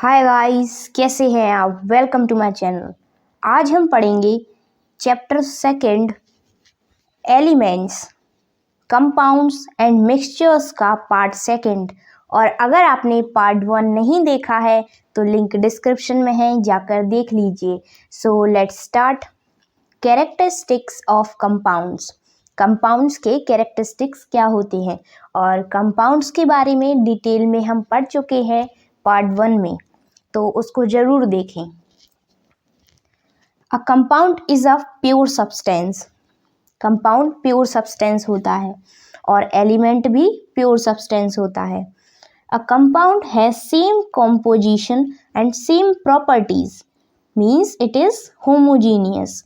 Hi guys, कैसे हैं आप। Welcome to my channel. आज हम पढ़ेंगे chapter second elements, compounds and mixtures का पार्ट सेकंड। और अगर आपने पार्ट 1 नहीं देखा है तो लिंक डिस्क्रिप्शन में है, जाकर देख लीजिए। So let's start. Characteristics of compounds. Compounds के कैरेक्टरिस्टिक्स क्या होते हैं और कंपाउंड्स के बारे में डिटेल में हम पढ़ चुके हैं पार्ट 1 में, तो उसको जरूर देखें। A compound is a pure substance. Compound pure substance होता है और एलिमेंट भी प्योर सब्सटेंस होता है। A compound has same composition and same properties, means it is homogeneous.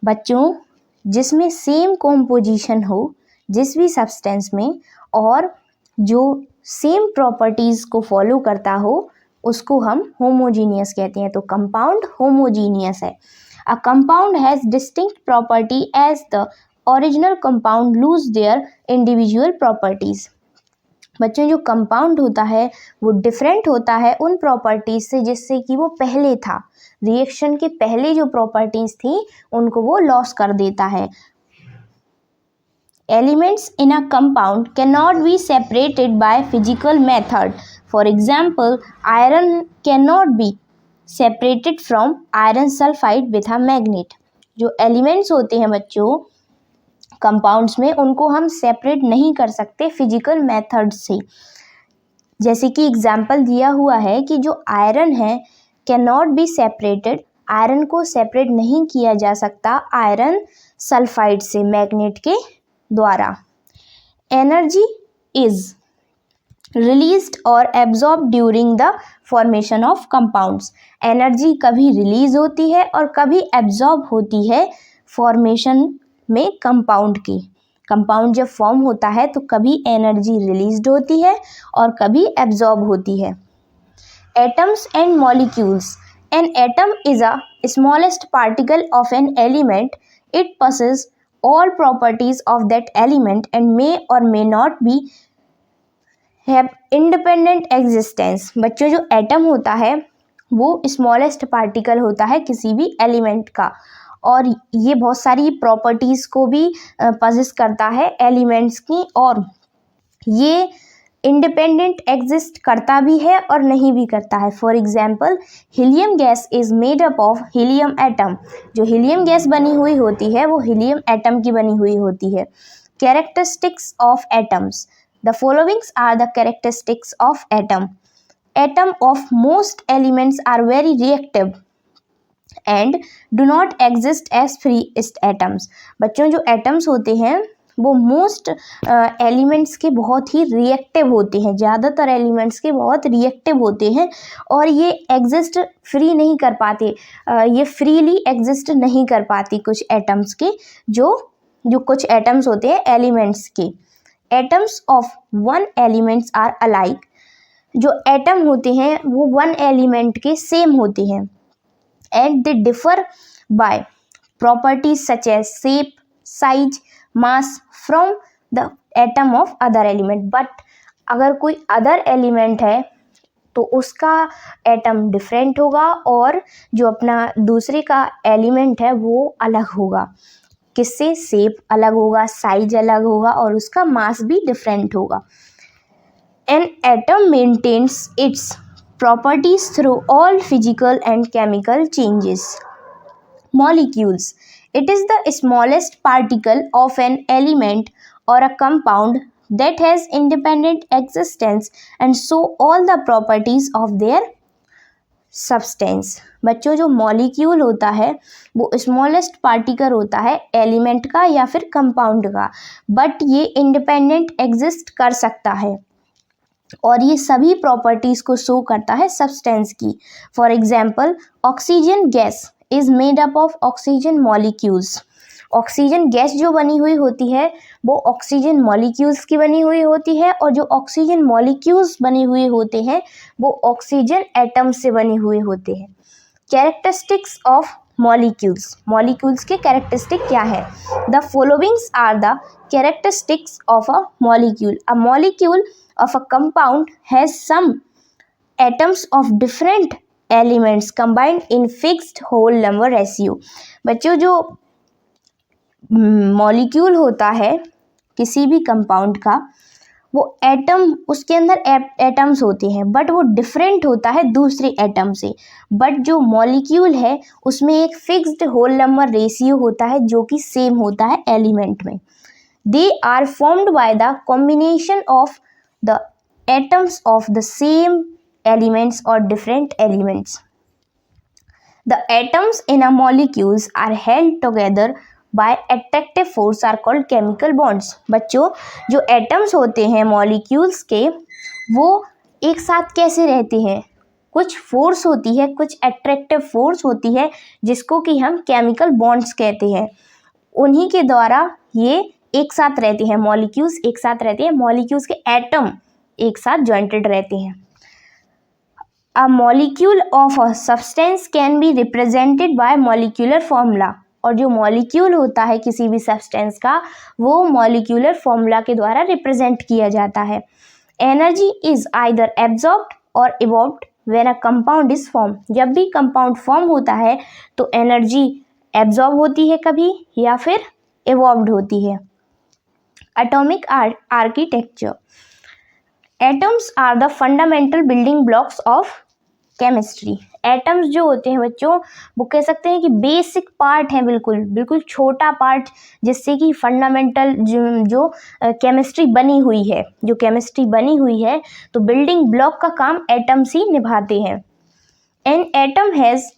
बच्चों, जिसमें सेम कॉम्पोजिशन हो जिस भी सब्सटेंस में और जो सेम प्रॉपर्टीज को फॉलो करता हो उसको हम होमोजीनियस कहते हैं। तो कंपाउंड होमोजीनियस है। A compound has distinct property as the original compound lose their individual properties. बच्चों, जो कंपाउंड होता है वो डिफरेंट होता है उन प्रॉपर्टीज से जिससे कि वो पहले था। रिएक्शन के पहले जो प्रॉपर्टीज थी उनको वो लॉस कर देता है। Elements in a compound cannot be separated by physical method. For example, iron cannot be separated from iron sulfide with a magnet. जो elements होते हैं बच्चों कंपाउंड्स में, उनको हम सेपरेट नहीं कर सकते फिजिकल मेथड से। जैसे कि एग्जाम्पल दिया हुआ है कि जो आयरन है can not be separated, iron को सेपरेट नहीं किया जा सकता आयरन सल्फाइड से मैग्नेट के द्वारा। एनर्जी इज रिलीज्ड और absorb during the formation of compounds. Energy कभी रिलीज होती है और कभी एब्जॉर्ब होती है फॉर्मेशन में कंपाउंड की। कंपाउंड जब फॉर्म होता है तो कभी एनर्जी रिलीज्ड होती है और कभी एब्जॉर्ब होती है। Atoms and molecules. An atom is a smallest particle of an element. It possesses all properties of that element and may or may not be have independent existence। बच्चों, जो atom होता है वो स्मॉलेस्ट पार्टिकल होता है किसी भी element का और ये बहुत सारी प्रॉपर्टीज को भी पजेस करता है एलिमेंट्स की, और ये इंडिपेंडेंट एग्जिस्ट करता भी है और नहीं भी करता है। For example, helium gas is made up of helium atom. जो हीलियम गैस बनी हुई होती है वो हीलियम एटम की बनी हुई होती है। Characteristics of atoms. The followings are the characteristics of atom. Atom of most elements are very reactive and do not exist as free atoms. बच्चों, जो एटम्स होते हैं वो मोस्ट एलिमेंट्स के बहुत ही रिएक्टिव होते हैं, ज़्यादातर एलिमेंट्स के बहुत रिएक्टिव होते हैं और ये एग्जिस्ट फ्री नहीं कर पाते, ये फ्रीली एग्जिस्ट नहीं कर पाती कुछ एटम्स के, जो कुछ एटम्स होते हैं एलिमेंट्स के। Atoms of one elements are alike. जो एटम होते हैं वो वन एलिमेंट के सेम होते हैं and they differ by properties such as shape, size, mass from the atom of other element. But अगर कोई अदर एलिमेंट है तो उसका एटम डिफरेंट होगा और जो अपना दूसरे का एलिमेंट है वो अलग होगा। किससे? शेप अलग होगा, साइज अलग होगा और उसका मास भी डिफरेंट होगा। An atom maintains its properties through all physical and chemical changes. Molecules. It is the smallest particle of an element or a compound that has independent existence and so all the properties of their substance. बच्चों, जो molecule होता है वो smallest particle होता है element का या फिर कंपाउंड का, बट ये इंडिपेंडेंट एग्जिस्ट कर सकता है और ये सभी प्रॉपर्टीज को शो करता है सब्सटेंस की। For example, oxygen gas is made up of oxygen molecules. Oxygen gas जो बनी हुई होती है वो ऑक्सीजन मॉलिक्यूल्स की बनी हुई होती है और जो ऑक्सीजन मॉलिक्यूल्स बने हुए होते हैं वो ऑक्सीजन एटम से बने हुए होते हैं। Characteristics of molecules. मॉलिक्यूल्स के कैरेक्टरिस्टिक क्या है? The followings are the characteristics of a molecule. A molecule of a compound has some atoms of different elements combined in fixed whole number ratio. बच्चों जो मॉलिक्यूल होता है किसी भी compound का, वो एटम, उसके अंदर एटम्स होते हैं बट वो डिफरेंट होता है दूसरे एटम से, बट जो मॉलिक्यूल है उसमें एक फिक्स्ड होल नंबर रेशियो होता है जो कि सेम होता है एलिमेंट में। They are formed by the combination of the atoms of the same elements और different elements. The atoms in a molecules are held together by attractive force are called chemical bonds। बच्चों जो atoms होते हैं molecules के, वो एक साथ कैसे रहते हैं? कुछ फोर्स होती है, कुछ अट्रैक्टिव फोर्स होती है जिसको कि हम केमिकल बॉन्ड्स कहते हैं। उन्हीं के द्वारा ये एक साथ रहते हैं, मॉलिक्यूल्स एक साथ रहते हैं, मॉलिक्यूल्स के एटम एक साथ जॉइंटेड रहते हैं। A molecule of a substance can be represented by molecular formula। और जो मॉलिक्यूल होता है किसी भी सब्सटेंस का, वो मॉलिक्यूलर फॉर्मूला के द्वारा रिप्रेजेंट किया जाता है। एनर्जी इज आइदर एब्जॉर्ब्ड और evolved when a compound is form. जब भी कंपाउंड फॉर्म होता है तो एनर्जी एब्जॉर्ब होती है कभी या फिर इवॉल्व्ड होती है। Atomic architecture. Atoms are the fundamental building blocks of chemistry. Atoms जो होते हैं बच्चों, वो कह सकते हैं कि बेसिक पार्ट है, बिल्कुल छोटा पार्ट, जिससे कि फंडामेंटल जो केमिस्ट्री बनी हुई है, जो केमिस्ट्री बनी हुई है, तो बिल्डिंग ब्लॉक का काम एटम्स ही निभाते हैं। An atom has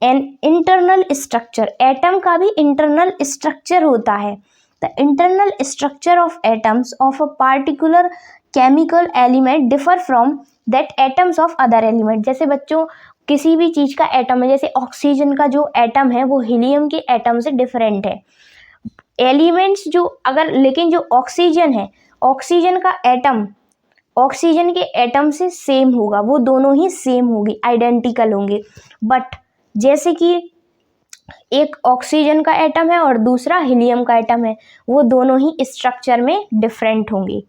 an internal structure. Atom का भी इंटरनल स्ट्रक्चर होता है। The internal structure of atoms of a particular chemical element differ from that atoms of other element. जैसे बच्चों किसी भी चीज़ का एटम है, जैसे ऑक्सीजन का जो एटम है वो हीलियम के एटम से डिफरेंट है। एलिमेंट्स जो अगर, लेकिन जो ऑक्सीजन है, ऑक्सीजन का एटम ऑक्सीजन के एटम से सेम होगा, वो दोनों ही सेम होगी, आइडेंटिकल होंगे। बट जैसे कि एक ऑक्सीजन का एटम है और दूसरा हीलियम का एटम है, वो दोनों ही स्ट्रक्चर में डिफरेंट होंगे।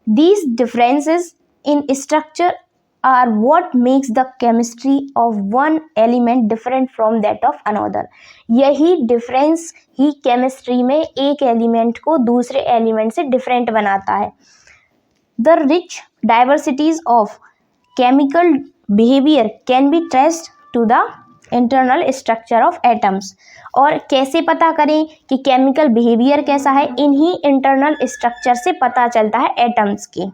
These differences in structure are what makes the chemistry of one element different from that of another। यही डिफरेंस ही केमिस्ट्री में एक एलिमेंट को दूसरे एलिमेंट से डिफरेंट बनाता है। The rich diversities of chemical behavior can be traced to the internal structure of atoms। और कैसे पता करें कि केमिकल बिहेवियर कैसा है? इन्हीं इंटरनल स्ट्रक्चर से पता चलता है एटम्स के।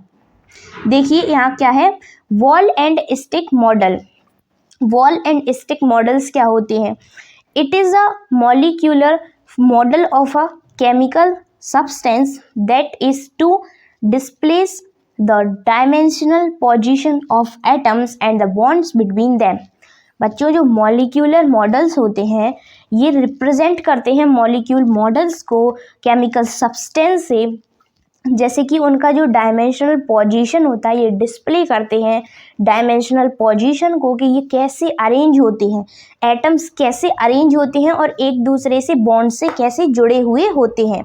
देखिए यहाँ क्या है, ball and stick model. Ball and stick models क्या होते हैं? It is a molecular model of a chemical substance that is to displace the dimensional position of atoms and the bonds between them. बच्चों जो molecular models होते हैं, ये represent करते हैं मॉलिक्यूल मॉडल्स को केमिकल सब्सटेंस से, जैसे कि उनका जो डायमेंशनल पोजीशन होता है, ये डिस्प्ले करते हैं डायमेंशनल पोजीशन को, कि ये कैसे अरेंज होते हैं, एटम्स कैसे अरेंज होते हैं और एक दूसरे से बॉन्ड से कैसे जुड़े हुए होते हैं,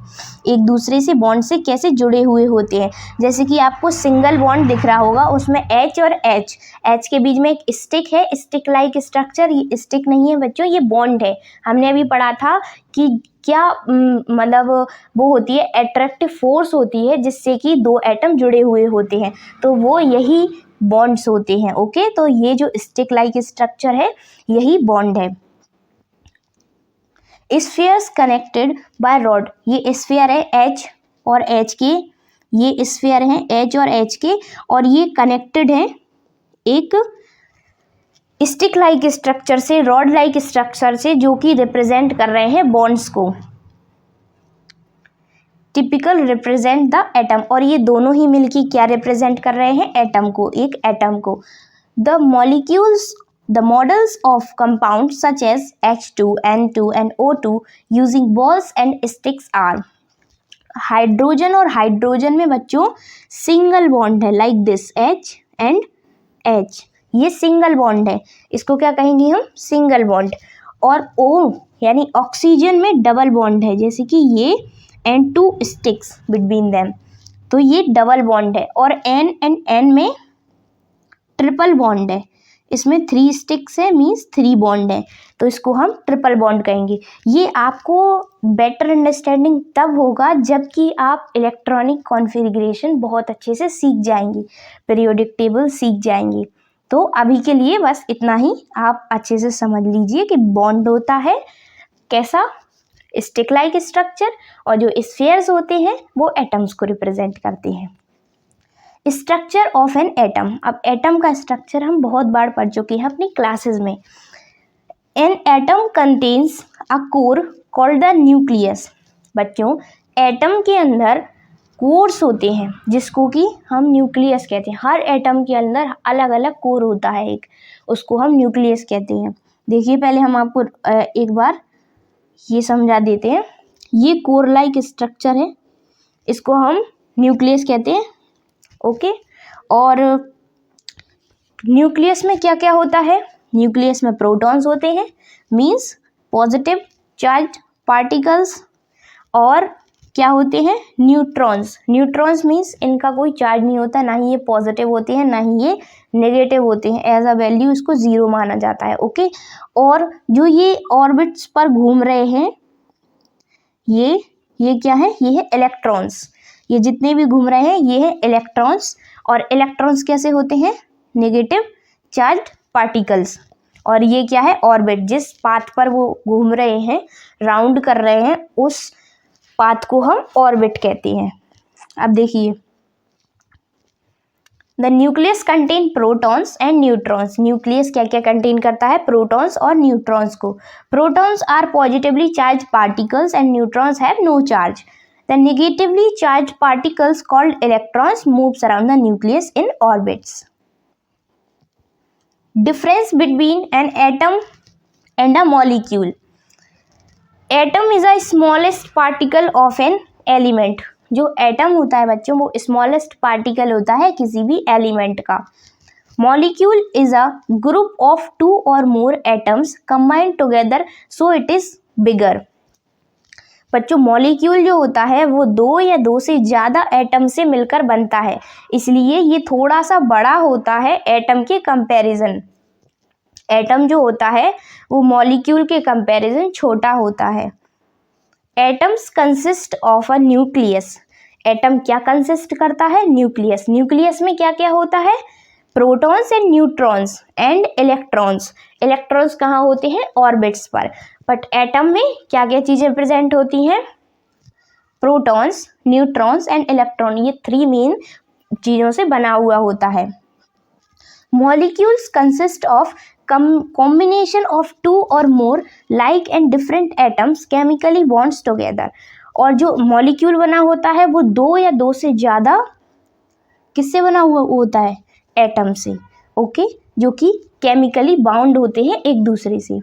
एक दूसरे से बॉन्ड से कैसे जुड़े हुए होते हैं। जैसे कि आपको सिंगल बॉन्ड दिख रहा होगा, उसमें H और H के बीच में एक स्टिक है, स्टिक लाइक स्ट्रक्चर। ये स्टिक नहीं है बच्चों, ये बॉन्ड है। हमने अभी पढ़ा था कि क्या मतलब वो होती है, अट्रैक्टिव फोर्स होती है जिससे कि दो एटम जुड़े हुए होते हैं, तो वो यही बॉन्ड्स होते हैं। ओके, तो ये जो स्टिक लाइक स्ट्रक्चर है यही बॉन्ड है। Spheres connected by rod. ये स्फीयर है H और H के, ये स्फीयर हैं H और H के, और ये कनेक्टेड हैं एक स्टिक लाइक स्ट्रक्चर से, रॉड लाइक स्ट्रक्चर से, जो कि रिप्रेजेंट कर रहे हैं बॉन्ड्स को। Typical represent the atom. और ये दोनों ही मिलकर क्या रिप्रेजेंट कर रहे हैं? एटम को, एक एटम को। The molecules, the models of compound such as H2, N2 and O2 using balls and sticks are. Hydrogen और हाइड्रोजन में बच्चों सिंगल बॉन्ड है, like this H and H, ये सिंगल बॉन्ड है, इसको क्या कहेंगे हम? Single bond. और O यानी ऑक्सीजन में डबल बॉन्ड है, जैसे कि ये एंड 2 स्टिक्स बिटवीन देम, तो ये डबल बॉन्ड है। और N एंड N में ट्रिपल बॉन्ड है, इसमें 3 स्टिक्स है मीन्स 3 बॉन्ड है, तो इसको हम ट्रिपल बॉन्ड कहेंगे। ये आपको बेटर अंडरस्टैंडिंग तब होगा जबकि आप इलेक्ट्रॉनिक कॉन्फ़िगरेशन बहुत अच्छे से सीख जाएंगे, पीरियोडिक टेबल सीख जाएंगे। तो अभी के लिए बस इतना ही, आप अच्छे से समझ लीजिए कि बॉन्ड होता है कैसा, स्टिक लाइक स्ट्रक्चर, और जो स्फीयर्स होते हैं वो एटम्स को रिप्रेजेंट करते हैं। स्ट्रक्चर ऑफ एन एटम, अब एटम का स्ट्रक्चर हम बहुत बार पढ़ चुके हैं अपनी क्लासेस में। An atom contains a core called the nucleus. बच्चों, एटम के अंदर कोर्स होते हैं जिसको कि हम न्यूक्लियस कहते हैं। हर एटम के अंदर अलग अलग कोर होता है एक, उसको हम न्यूक्लियस कहते हैं। देखिए, पहले हम आपको एक बार ये समझा देते हैं। ये कोर लाइक स्ट्रक्चर है, इसको हम न्यूक्लियस कहते हैं। ओके, और न्यूक्लियस में क्या क्या होता है? न्यूक्लियस में प्रोटॉन्स होते हैं मीन्स पॉजिटिव चार्ज पार्टिकल्स, और क्या होते हैं? न्यूट्रॉन्स। न्यूट्रॉन्स मीन्स इनका कोई चार्ज नहीं होता, ना ही ये पॉजिटिव होते हैं ना ही ये नेगेटिव होते हैं, एज अ वैल्यू इसको 0 माना जाता है। ओके, और जो ये ऑर्बिट्स पर घूम रहे हैं ये क्या है? ये है इलेक्ट्रॉन्स। ये जितने भी घूम रहे हैं ये है इलेक्ट्रॉन्स, और इलेक्ट्रॉन्स कैसे होते हैं? Negative charge particles. और ये क्या है? ऑर्बिट। जिस पाथ पर वो घूम रहे हैं, राउंड कर रहे हैं, उस पाथ को हम ऑर्बिट कहते हैं। अब देखिए, the nucleus contain protons and neutrons. Nucleus क्या क्या कंटेन करता है? प्रोटॉन्स और न्यूट्रॉन्स को। Protons are positively charge particles and neutrons have no charge. The negatively charge particles called electrons moves around the nucleus in orbits. Difference between an atom and a molecule. Atom is a smallest particle of an element. जो atom होता है बच्चों, वो smallest particle होता है किसी भी element का। Molecule is a group of 2 और मोर atoms combined together so it is bigger. बच्चों, मॉलिक्यूल जो होता है वो 2 या 2 से ज़्यादा एटम से मिलकर बनता है, इसलिए ये थोड़ा सा बड़ा होता है एटम के कंपैरिजन। एटम जो होता है वो मॉलिक्यूल के कंपैरिजन छोटा होता है। Atoms consist of a nucleus. Atom क्या कंसिस्ट करता है? न्यूक्लियस। न्यूक्लियस में क्या क्या होता है? Protons and neutrons and electrons. Electrons कहाँ होते हैं? ऑर्बिट्स पर। बट एटम में क्या क्या चीज़ें प्रेजेंट होती हैं? प्रोटॉन्स, न्यूट्रॉन्स एंड इलेक्ट्रॉन, ये 3 मेन चीज़ों से बना हुआ होता है। Molecules consist of combination of 2 or more like and different atoms chemically bonds together। और जो मॉलिक्यूल बना होता है वो 2 या 2 से ज़्यादा किससे बना हुआ होता है? एटम से। ओके, जो कि केमिकली बाउंड होते हैं एक दूसरे से।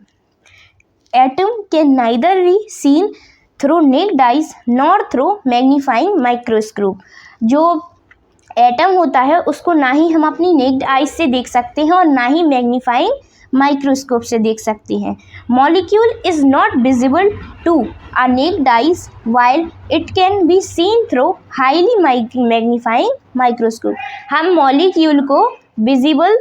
Atom can neither be seen through necked eyes nor through magnifying microscope. जो एटम होता है उसको ना ही हम अपनी नेक्ड आइज से देख सकते हैं और ना ही मैग्नीफाइंग माइक्रोस्कोप से देख सकते हैं। Molecule is not visible to a naked eyes while it can be seen through highly magnifying microscope. हम मॉलिक्यूल को विजिबल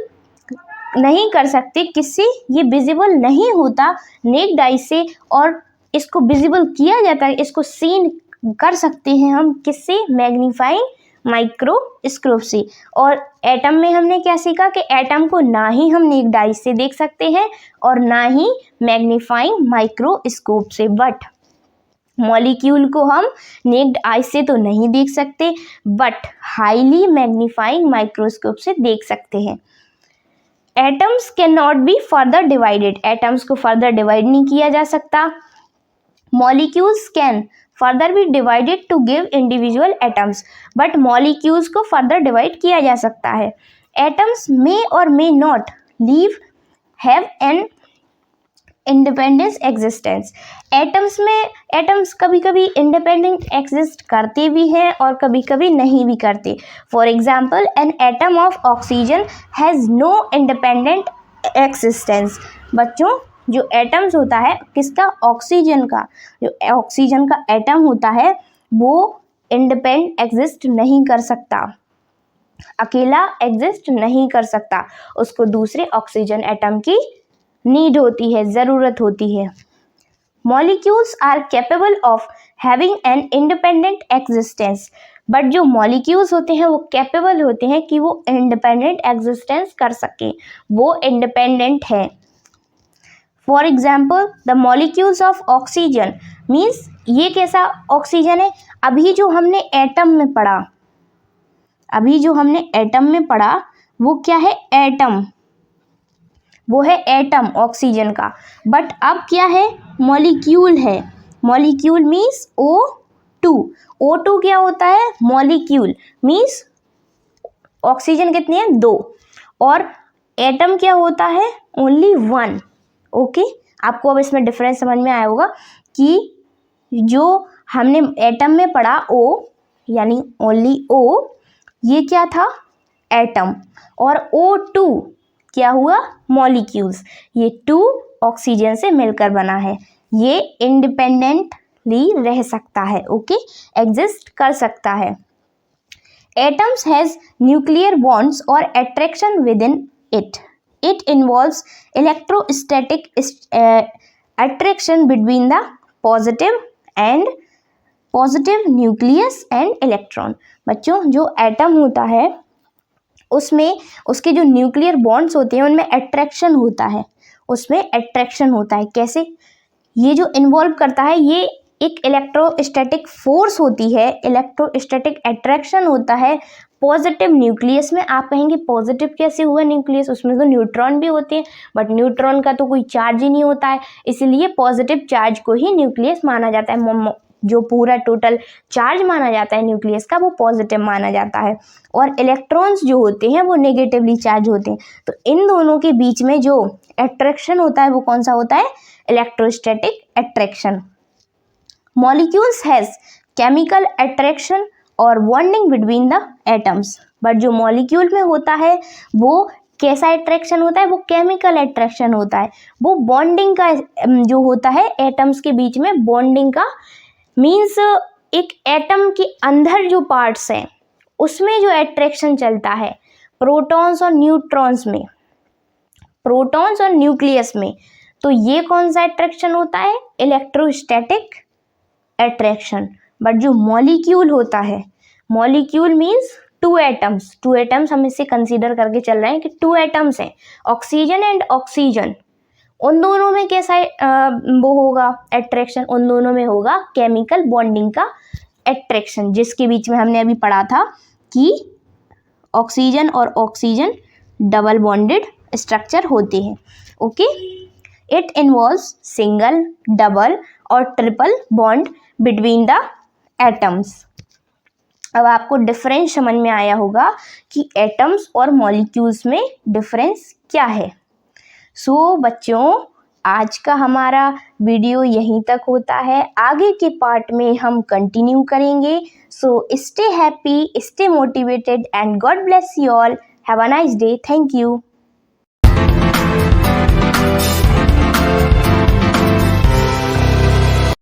नहीं कर सकते, किससे? ये विजिबल नहीं होता नेक्ड आइज से, और इसको विजिबल किया जाता है, इसको सीन कर सकते हैं हम किससे? मैग्नीफाइंग माइक्रोस्कोप से। और एटम में हमने क्या सीखा कि एटम को ना ही हम नेक्ड आइज से देख सकते हैं और ना ही मैग्नीफाइंग माइक्रोस्कोप से। बट मॉलिक्यूल को हम नेक्ड आइज से तो नहीं देख सकते, बट हाईली मैग्नीफाइंग माइक्रोस्कोप से देख सकते हैं। Atoms can not be further divided. Atoms को फर्दर डिवाइड नहीं किया जा सकता। Molecules can further be divided to give individual atoms. But molecules को फर्दर डिवाइड किया जा सकता है। एटम्स मे और may not live have an independence existence. Atoms कभी कभी इंडिपेंडेंट एग्जिस्ट करते भी हैं और कभी कभी नहीं भी करते। For example, an atom of oxygen has no independent existence. बच्चों, जो एटम्स होता है किसका? ऑक्सीजन का। जो ऑक्सीजन का एटम होता है वो इंडिपेंडेंट एग्जिस्ट नहीं कर सकता। अकेला एग्जिस्ट नहीं कर सकता, उसको दूसरे ऑक्सीजन एटम की नीड होती है, ज़रूरत होती है। Molecules are capable of having an independent existence, but जो मॉलिक्यूल्स होते हैं वो कैपेबल होते हैं कि वो इंडिपेंडेंट एग्जिस्टेंस कर सकें, वो इंडिपेंडेंट है। For example the molecules of oxygen means ये कैसा ऑक्सीजन है, अभी जो हमने एटम में पढ़ा वो क्या है, एटम, वो है एटम ऑक्सीजन का, बट अब क्या है, मॉलिक्यूल है। मॉलिक्यूल मीन्स O2, O2 क्या होता है, मॉलिक्यूल मीन्स ऑक्सीजन कितनी है, 2, और एटम क्या होता है, ओनली 1। ओके, आपको अब इसमें डिफरेंस समझ में आया होगा कि जो हमने एटम में पढ़ा O यानी ओनली O, ये क्या था, एटम, और O2 क्या हुआ, मॉलिक्यूल्स। ये 2 ऑक्सीजन से मिलकर बना है, ये इंडिपेंडेंटली रह सकता है, ओके, एग्जिस्ट कर सकता है। एटम्स हैज न्यूक्लियर बॉन्ड्स और attraction with in it. It involves electrostatic attraction between the positive nucleus and electron. बच्चों, जो एटम होता है उसमें उसके जो न्यूक्लियर बॉन्ड्स होते हैं उनमें अट्रैक्शन होता है, कैसे, ये जो इन्वॉल्व करता है, ये एक इलेक्ट्रोस्टैटिक फोर्स होती है, इलेक्ट्रोस्टैटिक अट्रैक्शन होता है पॉजिटिव न्यूक्लियस में। आप कहेंगे पॉजिटिव कैसे हुआ न्यूक्लियस, उसमें तो न्यूट्रॉन भी होते हैं, बट न्यूट्रॉन का तो कोई चार्ज ही नहीं होता है, इसलिए पॉजिटिव चार्ज को ही न्यूक्लियस माना जाता है। जो पूरा टोटल चार्ज माना जाता है न्यूक्लियस का, वो पॉजिटिव माना जाता है, और इलेक्ट्रॉन्स जो होते हैं वो नेगेटिवली चार्ज होते हैं। तो इन दोनों के बीच में जो अट्रैक्शन होता है वो कौन सा होता है, electrostatic attraction. Molecules has chemical attraction और bonding between the atoms, but जो मॉलिक्यूल में होता है वो कैसा अट्रैक्शन होता है, वो केमिकल अट्रैक्शन होता है, वो बॉन्डिंग का जो होता है एटम्स के बीच में, बॉन्डिंग का मीन्स एक एटम के अंदर जो पार्ट्स हैं उसमें जो अट्रैक्शन चलता है प्रोटॉन्स और न्यूट्रॉन्स में, प्रोटॉन्स और न्यूक्लियस में, तो ये कौन सा अट्रैक्शन होता है, इलेक्ट्रोस्टैटिक अट्रैक्शन। बट जो मॉलिक्यूल होता है, मॉलिक्यूल मीन्स 2 एटम्स हम इसे कंसीडर करके चल रहे हैं कि 2 एटम्स हैं, ऑक्सीजन एंड ऑक्सीजन, उन दोनों में कैसा वो होगा अट्रैक्शन, उन दोनों में होगा केमिकल बॉन्डिंग का अट्रैक्शन, जिसके बीच में हमने अभी पढ़ा था कि ऑक्सीजन और ऑक्सीजन डबल बॉन्डेड स्ट्रक्चर होते हैं। Okay, it involves single, double और triple bond between the atoms. अब आपको डिफरेंस समझ में आया होगा कि एटम्स और मॉलिक्यूल्स में डिफरेंस क्या है। सो बच्चों, आज का हमारा वीडियो यहीं तक होता है, आगे के पार्ट में हम कंटिन्यू करेंगे। So stay happy, stay motivated and God bless you all. Have a nice day. Thank you.